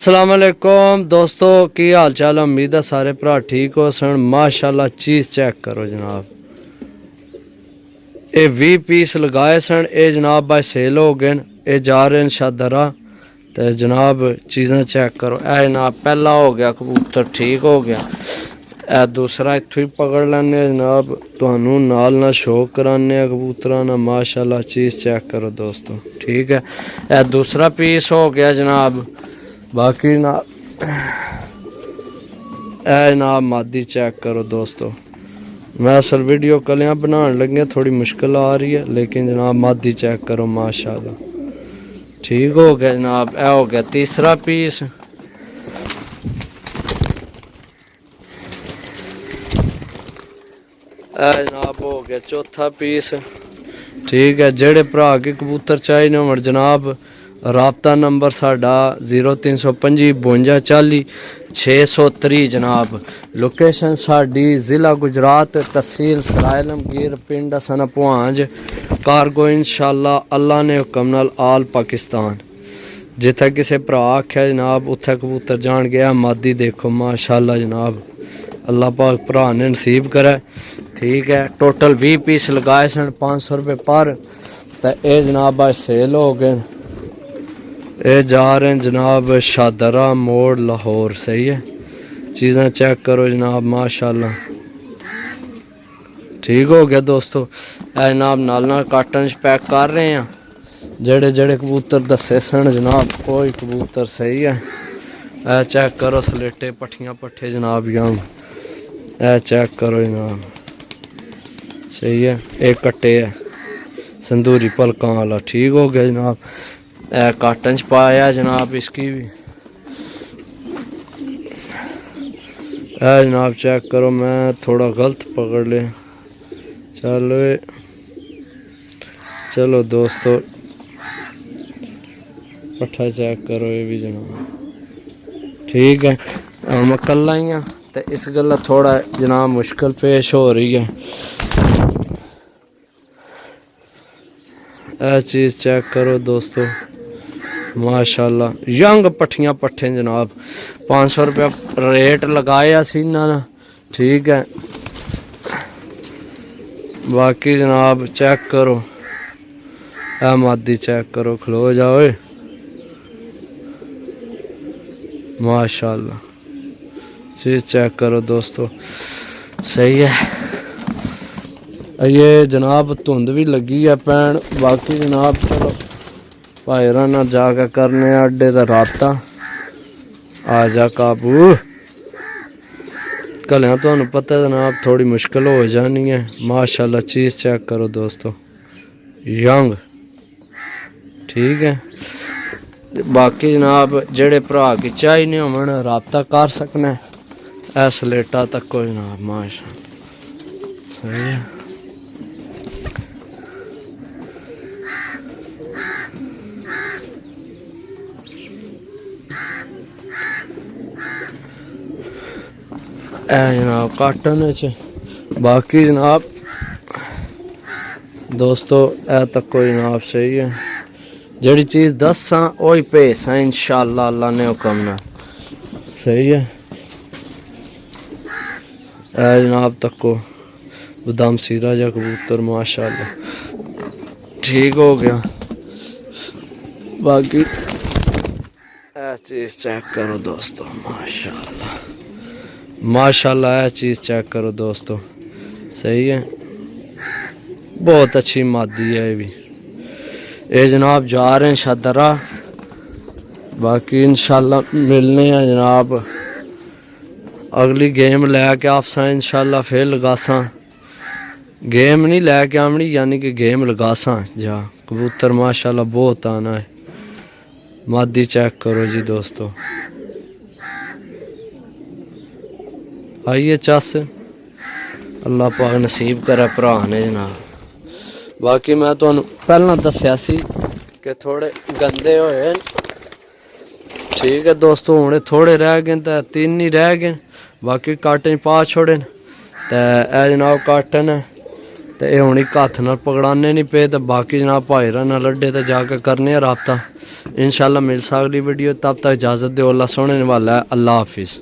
अस्सलामुअलैकुम दोस्तों, की हाल चाल। उम्मीद है सारे भरा ठीक हो सन। माशाल्लाह चीज़ चेक करो जनाब, ये 20 पीस लगाए सन। ये जनाब भाई सेल हो गए, ये जा रहे हैं शादरा। तो जनाब चीज़ें चेक करो। ए जनाब पहला हो गया कबूतर, ठीक हो गया। ए दूसरा इत्थों ही पकड़ लैने जनाब, तुहानू नाल ना शो कराने कबूतरा ना। माशाल्लाह चीज़ चेक करो दोस्तों, ठीक है। ए दूसरा पीस हो गया जनाब। बाकी ना जनाब मादी चेक करो दोस्तों। मैं असल वीडियो कलियां बनाने लगे, थोड़ी मुश्किल आ रही है, लेकिन जनाब मादी चेक करो माशाल्लाह ठीक हो गया जनाब। ए हो गया तीसरा पीस। जनाब हो गया चौथा पीस, ठीक है। जेड़े भरा के कबूतर चाहिए हो जनाब, राबता नंबर साडा 0325 52 40 630 जनाब। लोकेशन साडी ज़िला गुजरात, तहसील सरायलमगीर, पिंड सन पुहांज, कारगो इंशाल्लाह अल्लाह ने हुक्म नाल आल पाकिस्तान। जिथे किसी भरा आख्या जनाब उत्थे कबूतर जान गया। मादी देखो माशाल्लाह जनाब, अल्लाह पाक भरा ने नसीब करे, ठीक है। टोटल 20 पीस लगाए सन 500 रुपये पर। तो ये जनाब आज सेल हो गए। ये जा रहे हैं जनाब शादरा मोड़ लाहौर, सही है। चीज़ें चेक करो जनाब माशाल्लाह ठीक हो गया दोस्तों। जनाब नाल काटन पैक कर रहे हैं। जेड़े जेड़े कबूतर दसे सन जनाब, कोई कबूतर सही है। ए चेक करो सलेटे पट्ठियाँ पट्ठे जनाब यंग, ए चेक करो जनाब सही है। एक कट्टे है संदूरी पलकां वाला, ठीक हो गया जनाब। ए काटन च पाया जनाब इसकी भी। जनाब चेक करो, मैं थोड़ा गलत पकड़ लिया। चलो दोस्तों पट्ठा चेक करो, ये भी जनाब ठीक है। मैं कल्ला ही हाँ, तो इस गल्ला थोड़ा जनाब मुश्किल पेश हो रही है। यह चीज़ चेक करो दोस्तों माशाल्लाह, यंग पट्ठियाँ पट्ठे जनाब। 500 रुपया रेट लगाया सी इन्होंने, ठीक है। बाकी जनाब चेक करो, ए मादी चेक करो, खलो जाओ माशाल्लाह चीज़ चेक करो दोस्तों सही है। ये जनाब धुंध भी लगी है पैन। बाकी जनाब चलो भाई राना जाके करने अड्डे का राबता। आ जा काबू कल तुहानू पता है जनाब थोड़ी मुश्किल हो जानी है। माशाल्लाह चीज़ चेक करो दोस्तों यंग, ठीक है। बाकी जनाब जेड़े भरा की चाहिए होवन राबता कर सकने। ए सलेटा तक को जनाब माशाल्लाह सही है। जनाब काटन च। बाकी जनाब दोस्तों ए तक को जनाब सही है। जड़ी चीज़ दसा उ भेसा इंशाल्लाह अल्लाह ने हुक्म ना, सही है। जनाब तको बदाम सीरा जा कबूतर माशाल्लाह ठीक हो गया। बाकी चीज़ चेक करो दोस्तों माशाल्लाह माशाल्लाह, चीज़ चेक करो दोस्तों सही है। बहुत अच्छी मादी है ये भी। ये जनाब जा रहे हैं शादरा। बाकी इंशाल्लाह मिलने हैं जनाब अगली गेम लैके आपसा इंशाल्लाह फिर लगासा। गेम नहीं लैके आमनी, यानी कि गेम लगासा जा। कबूतर माशाल्लाह बहुत आना है। मादी चेक करो जी दोस्तों, आइए चस अल्लाह पाक नसीब करे भरा ने जनाब। बाकी मैं तो पहला दसिया सी कि थोड़े गंदे होए, ठीक है दोस्तों। हुणे थोड़े रह गए तो 3 ही रह गए, बाकी काटन पा छोड़े। तो ए जनाब काटन है, तो ये हूँ एक हथ नाल पकड़ाने नहीं पे, तो बाकी जनाब भाईरा नाल अड्डे ते जाके करने रबता। इंशाल्लाह मिल सकदी वीडियो, तब तक इजाज़त दो। अल्लाह सोने वाला है। अल्लाह हाफिज़।